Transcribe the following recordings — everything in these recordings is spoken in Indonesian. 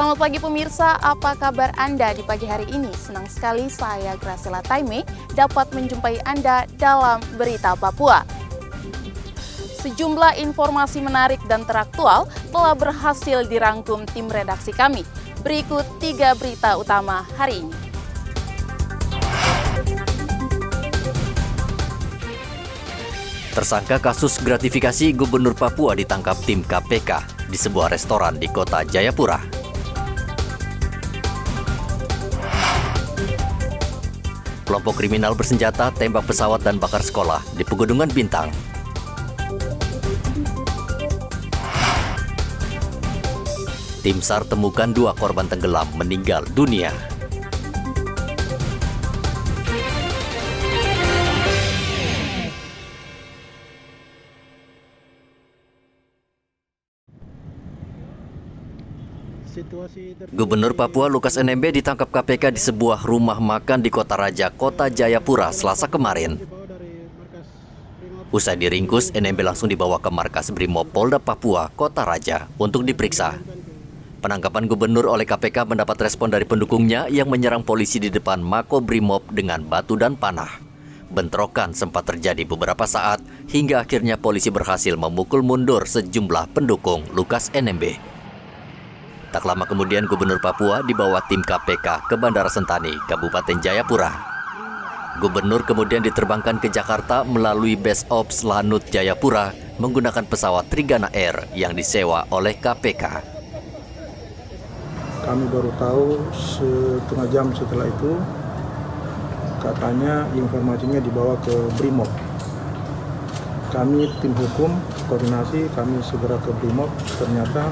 Selamat pagi pemirsa, apa kabar Anda di pagi hari ini? Senang sekali saya Graciela Taime dapat menjumpai Anda dalam Berita Papua. Sejumlah informasi menarik dan teraktual telah berhasil dirangkum tim redaksi kami. Berikut 3 berita utama hari ini. Tersangka kasus gratifikasi Gubernur Papua ditangkap tim KPK di sebuah restoran di kota Jayapura. Kelompok kriminal bersenjata tembak pesawat dan bakar sekolah di Pegunungan Bintang. Tim SAR temukan 2 korban tenggelam meninggal dunia. Gubernur Papua Lukas NMB ditangkap KPK di sebuah rumah makan di Kota Raja, Kota Jayapura, Selasa kemarin. Usai diringkus, NMB langsung dibawa ke markas Brimob Polda Papua, Kota Raja, untuk diperiksa. Penangkapan gubernur oleh KPK mendapat respon dari pendukungnya yang menyerang polisi di depan Mako Brimob dengan batu dan panah. Bentrokan sempat terjadi beberapa saat, hingga akhirnya polisi berhasil memukul mundur sejumlah pendukung Lukas NMB. Tak lama kemudian Gubernur Papua dibawa tim KPK ke Bandara Sentani, Kabupaten Jayapura. Gubernur kemudian diterbangkan ke Jakarta melalui Base Ops Lanut Jayapura menggunakan pesawat Trigana Air yang disewa oleh KPK. Kami baru tahu setengah jam setelah itu, katanya informasinya dibawa ke Brimob. Kami tim hukum koordinasi, kami segera ke Brimob, ternyata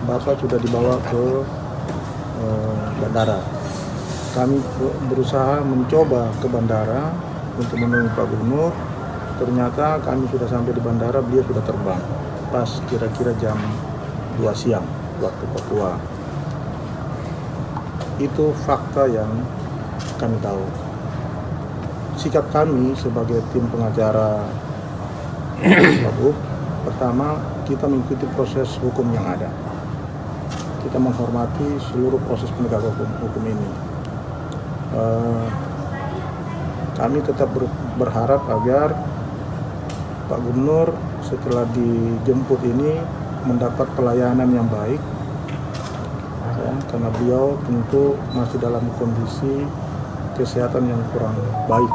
Bapak sudah dibawa ke bandara. Kami berusaha mencoba ke bandara untuk menemui Pak Gubernur. Ternyata kami sudah sampai di bandara, beliau sudah terbang. Pas kira-kira jam 2 siang waktu Papua. Itu fakta yang kami tahu. Sikap kami sebagai tim pengacara Pak Gub, pertama kita mengikuti proses hukum yang ada. Kita menghormati seluruh proses penegakan hukum ini. Kami tetap berharap agar Pak Gubernur setelah dijemput ini mendapat pelayanan yang baik, ya, karena beliau tentu masih dalam kondisi kesehatan yang kurang baik.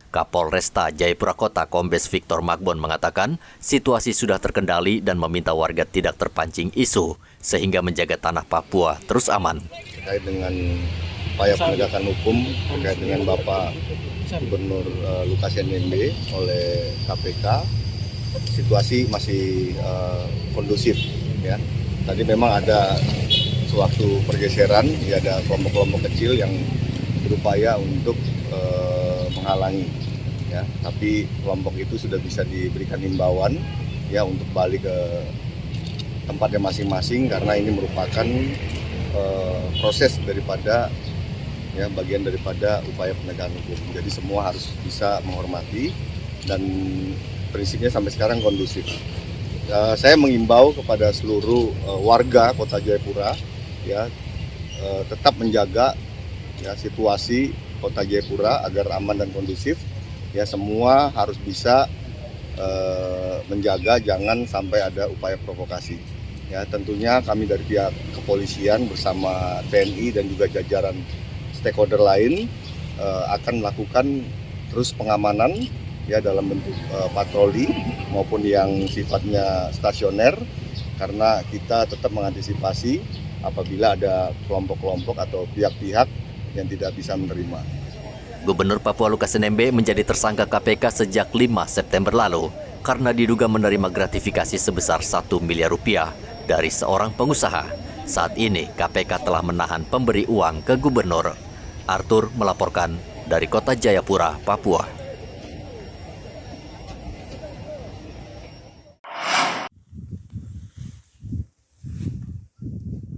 Kapolresta Jayapura Kota Kombes Victor Magbon mengatakan situasi sudah terkendali dan meminta warga tidak terpancing isu sehingga menjaga tanah Papua terus aman. Terkait dengan upaya penegakan hukum terkait dengan Bapak Gubernur Lukas NMB oleh KPK, situasi masih kondusif. Ya. Tadi memang ada suatu pergeseran, ya, ada kelompok-kelompok kecil yang berupaya untuk menghalangi, ya, tapi kelompok itu sudah bisa diberikan himbauan, ya, untuk balik ke tempatnya masing-masing karena ini merupakan proses daripada, ya, bagian daripada upaya penegakan hukum. Jadi semua harus bisa menghormati dan prinsipnya sampai sekarang kondusif. Saya mengimbau kepada seluruh warga Kota Jayapura, ya, tetap menjaga, ya, situasi Kota Jayapura agar aman dan kondusif. Ya, semua harus bisa menjaga jangan sampai ada upaya provokasi. Ya, tentunya kami dari pihak kepolisian bersama TNI dan juga jajaran stakeholder lain akan melakukan terus pengamanan, ya, dalam bentuk patroli maupun yang sifatnya stasioner, karena kita tetap mengantisipasi apabila ada kelompok-kelompok atau pihak-pihak yang tidak bisa menerima. Gubernur Papua Lukas NMB menjadi tersangka KPK sejak 5 September lalu karena diduga menerima gratifikasi sebesar 1 miliar rupiah dari seorang pengusaha. Saat ini KPK telah menahan pemberi uang ke gubernur. Arthur melaporkan dari Kota Jayapura, Papua.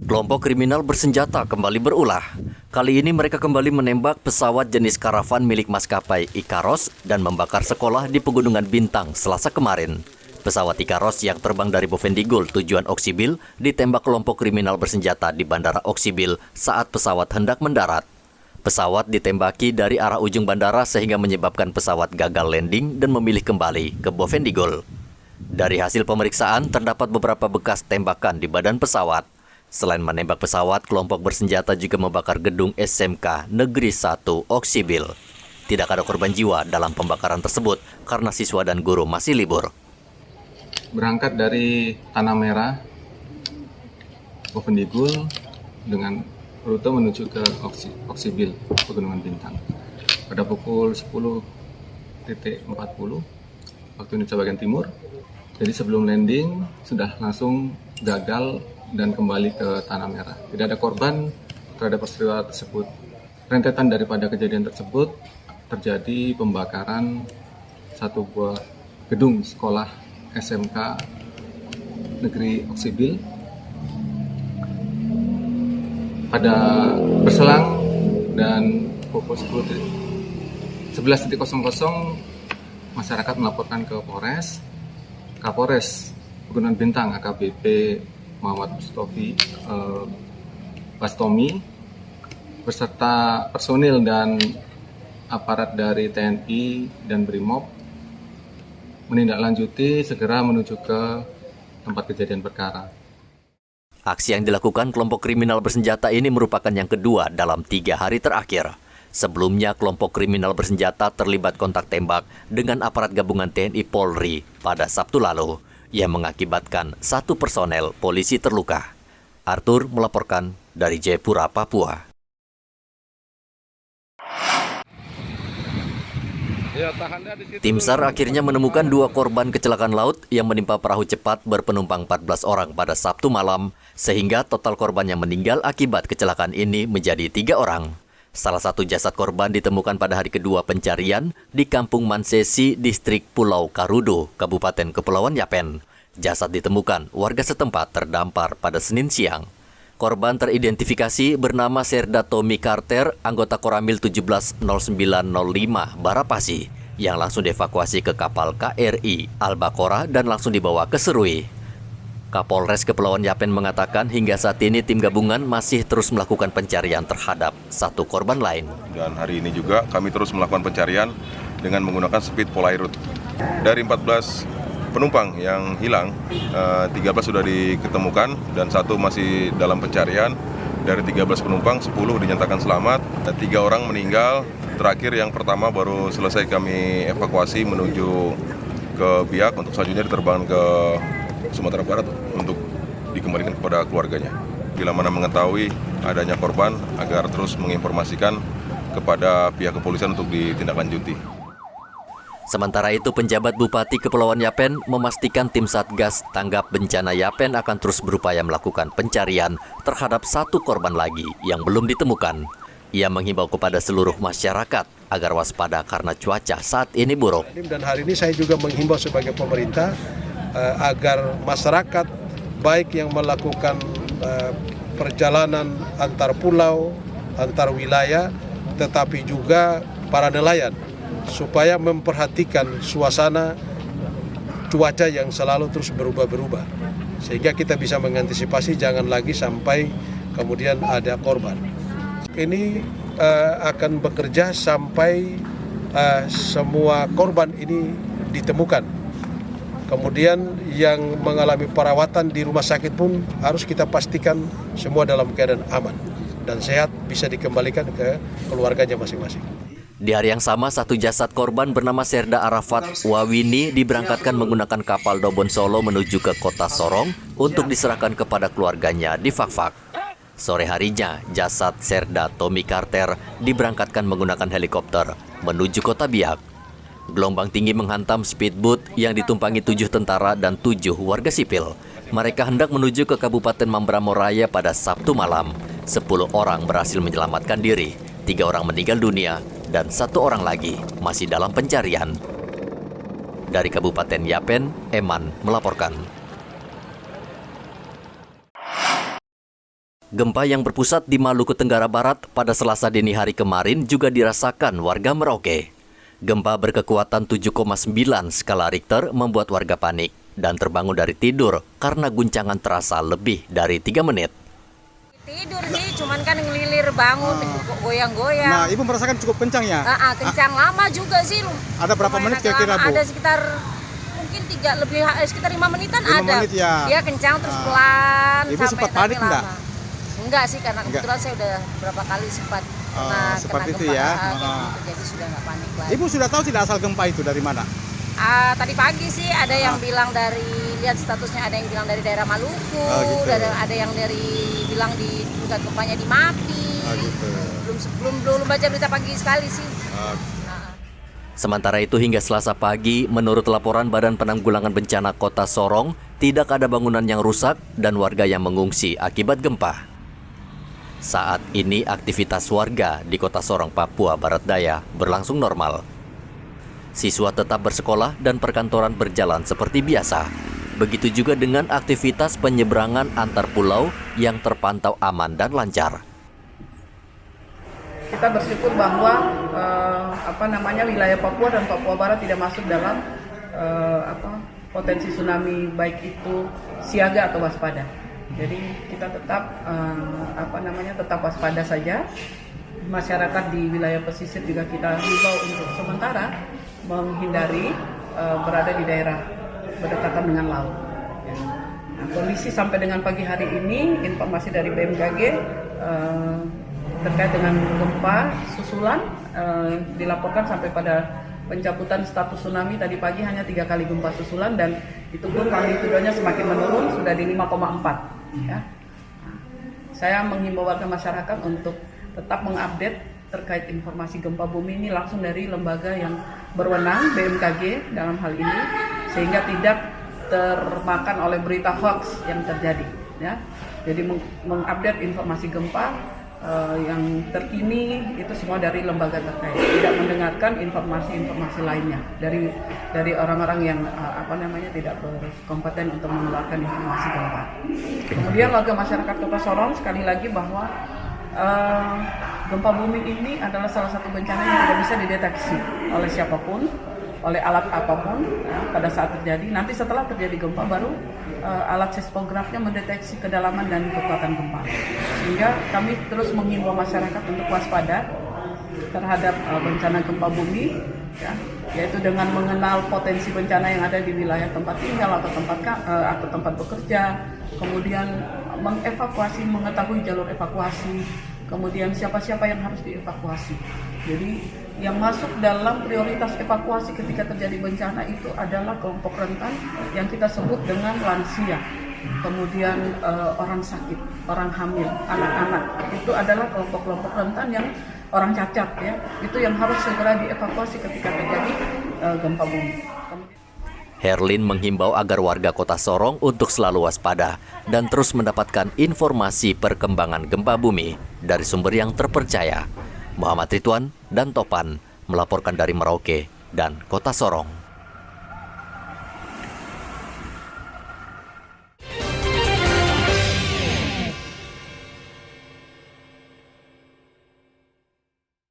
Kelompok kriminal bersenjata kembali berulah. Kali ini mereka kembali menembak pesawat jenis karavan milik maskapai Ikaros dan membakar sekolah di Pegunungan Bintang Selasa kemarin. Pesawat Ikaros yang terbang dari Bovendigul tujuan Oksibil ditembak kelompok kriminal bersenjata di Bandara Oksibil saat pesawat hendak mendarat. Pesawat ditembaki dari arah ujung bandara sehingga menyebabkan pesawat gagal landing dan memilih kembali ke Bovendigul. Dari hasil pemeriksaan, terdapat beberapa bekas tembakan di badan pesawat. Selain menembak pesawat, kelompok bersenjata juga membakar gedung SMK Negeri 1 Oksibil. Tidak ada korban jiwa dalam pembakaran tersebut karena siswa dan guru masih libur. Berangkat dari Tanah Merah, Bovendigul dengan rute menuju ke Oksibil, Pegunungan Bintang. Pada pukul 10.40 waktu Indonesia bagian timur. Jadi sebelum landing sudah langsung gagal dan kembali ke Tanah Merah. Tidak ada korban terhadap peristiwa tersebut. Rentetan daripada kejadian tersebut terjadi pembakaran satu buah gedung sekolah SMK Negeri Oksibil. Pada berselang dan pukul 11.00 masyarakat melaporkan ke Kapolres Pegunungan Bintang AKBP Muhammad Mustofi Bastomi beserta personil dan aparat dari TNI dan BRIMOB menindaklanjuti segera menuju ke tempat kejadian perkara. Aksi yang dilakukan kelompok kriminal bersenjata ini merupakan yang kedua dalam 3 hari terakhir. Sebelumnya, kelompok kriminal bersenjata terlibat kontak tembak dengan aparat gabungan TNI Polri pada Sabtu lalu, yang mengakibatkan 1 personel polisi terluka. Arthur melaporkan dari Jayapura, Papua. Tim SAR akhirnya menemukan 2 korban kecelakaan laut yang menimpa perahu cepat berpenumpang 14 orang pada Sabtu malam, sehingga total korban yang meninggal akibat kecelakaan ini menjadi 3 orang. Salah satu jasad korban ditemukan pada hari kedua pencarian di Kampung Mansesi, Distrik Pulau Karudo, Kabupaten Kepulauan Yapen. Jasad ditemukan warga setempat terdampar pada Senin siang. Korban teridentifikasi bernama Serda Tommy Carter, anggota Koramil 170905 Barapasi, yang langsung dievakuasi ke kapal KRI Albacora dan langsung dibawa ke Serui. Kapolres Kepulauan Yapen mengatakan hingga saat ini tim gabungan masih terus melakukan pencarian terhadap 1 korban lain. Dan hari ini juga kami terus melakukan pencarian dengan menggunakan speed polairut. Dari 14 penumpang yang hilang, 13 sudah diketemukan dan 1 masih dalam pencarian. Dari 13 penumpang, 10 dinyatakan selamat, dan 3 orang meninggal. Terakhir yang pertama baru selesai kami evakuasi menuju ke Biak untuk selanjutnya diterbangkan ke Sumatera Barat untuk dikembalikan kepada keluarganya. Bila mana mengetahui adanya korban agar terus menginformasikan kepada pihak kepolisian untuk ditindaklanjuti. Sementara itu, penjabat Bupati Kepulauan Yapen memastikan tim Satgas Tanggap Bencana Yapen akan terus berupaya melakukan pencarian terhadap 1 korban lagi yang belum ditemukan. Ia menghimbau kepada seluruh masyarakat agar waspada karena cuaca saat ini buruk. Dan hari ini saya juga menghimbau sebagai pemerintah agar masyarakat baik yang melakukan perjalanan antar pulau, antar wilayah, tetapi juga para nelayan, supaya memperhatikan suasana cuaca yang selalu terus berubah-berubah, sehingga kita bisa mengantisipasi jangan lagi sampai kemudian ada korban. Ini akan bekerja sampai semua korban ini ditemukan. Kemudian yang mengalami perawatan di rumah sakit pun harus kita pastikan semua dalam keadaan aman dan sehat, bisa dikembalikan ke keluarganya masing-masing. Di hari yang sama, 1 jasad korban bernama Serda Arafat Wawini diberangkatkan menggunakan kapal Dobon Solo menuju ke kota Sorong untuk diserahkan kepada keluarganya di Fakfak. Sore harinya, jasad Serda Tommy Carter diberangkatkan menggunakan helikopter menuju kota Biak. Gelombang tinggi menghantam speedboat yang ditumpangi 7 tentara dan 7 warga sipil. Mereka hendak menuju ke Kabupaten Mambramo Raya pada Sabtu malam. 10 orang berhasil menyelamatkan diri, 3 orang meninggal dunia, dan 1 orang lagi masih dalam pencarian. Dari Kabupaten Yapen, Eman melaporkan. Gempa yang berpusat di Maluku Tenggara Barat pada Selasa dini hari kemarin juga dirasakan warga Merauke. Gempa berkekuatan 7,9 skala Richter membuat warga panik dan terbangun dari tidur karena guncangan terasa lebih dari 3 menit. Tidur sih, cuman kan ngelilir bangun, goyang-goyang. Nah, Ibu merasakan cukup kencang ya? Kencang lama juga sih. Ada berapa menit kira-kira, Bu? Ada sekitar mungkin sekitar 5 menitan 5 ada. menit ya. Dia kencang terus pelan Ibu sampai sempat panik lama. enggak? Enggak sih, karena kebetulan saya udah berapa kali sempat seperti kena itu gempa, ya. jadi sudah nggak panik lagi. Ibu sudah tahu tidak asal gempa itu dari mana? Tadi pagi sih ada yang bilang lihat statusnya, ada yang bilang dari daerah Maluku, gitu. ada yang bilang di pusat gempanya di Mapi. Gitu. Belum baca berita pagi sekali sih. Sementara itu hingga Selasa pagi, menurut laporan Badan Penanggulangan Bencana Kota Sorong, tidak ada bangunan yang rusak dan warga yang mengungsi akibat gempa. Saat ini aktivitas warga di Kota Sorong, Papua Barat Daya berlangsung normal. Siswa tetap bersekolah dan perkantoran berjalan seperti biasa. Begitu juga dengan aktivitas penyeberangan antar pulau yang terpantau aman dan lancar. Kita bersyukur bahwa wilayah Papua dan Papua Barat tidak masuk dalam potensi tsunami, baik itu siaga atau waspada. Jadi kita tetap tetap waspada saja. Masyarakat di wilayah pesisir juga kita himbau untuk sementara menghindari berada di daerah berdekatan dengan laut. Nah, kondisi sampai dengan pagi hari ini, informasi dari BMKG terkait dengan gempa susulan dilaporkan sampai pada pencabutan status tsunami tadi pagi hanya 3 kali gempa susulan, dan itu pun magnitudenya semakin menurun, sudah di 5,4. Ya. Nah, saya menghimbau warga masyarakat untuk tetap mengupdate terkait informasi gempa bumi ini langsung dari lembaga yang berwenang, BMKG dalam hal ini, sehingga tidak termakan oleh berita hoax yang terjadi. Ya. Jadi mengupdate informasi gempa yang terkini itu semua dari lembaga terkait, tidak mendengarkan informasi-informasi lainnya dari orang-orang yang tidak berkompeten untuk mengeluarkan informasi gempa. Kemudian warga masyarakat Kota Sorong sekali lagi bahwa gempa bumi ini adalah salah satu bencana yang tidak bisa dideteksi oleh siapapun, oleh alat apapun pada saat terjadi. Nanti setelah terjadi gempa baru alat seismografnya mendeteksi kedalaman dan kekuatan gempa. Sehingga kami terus mengimbau masyarakat untuk waspada terhadap bencana gempa bumi, yaitu dengan mengenal potensi bencana yang ada di wilayah tempat tinggal atau tempat bekerja, kemudian mengevakuasi, mengetahui jalur evakuasi, kemudian siapa-siapa yang harus dievakuasi. Jadi yang masuk dalam prioritas evakuasi ketika terjadi bencana itu adalah kelompok rentan yang kita sebut dengan lansia, kemudian orang sakit, orang hamil, anak-anak. Itu adalah kelompok-kelompok rentan yang orang cacat, ya. Itu yang harus segera dievakuasi ketika terjadi gempa bumi. Herlin menghimbau agar warga Kota Sorong untuk selalu waspada dan terus mendapatkan informasi perkembangan gempa bumi dari sumber yang terpercaya. Muhammad Ridwan dan Topan melaporkan dari Merauke dan Kota Sorong.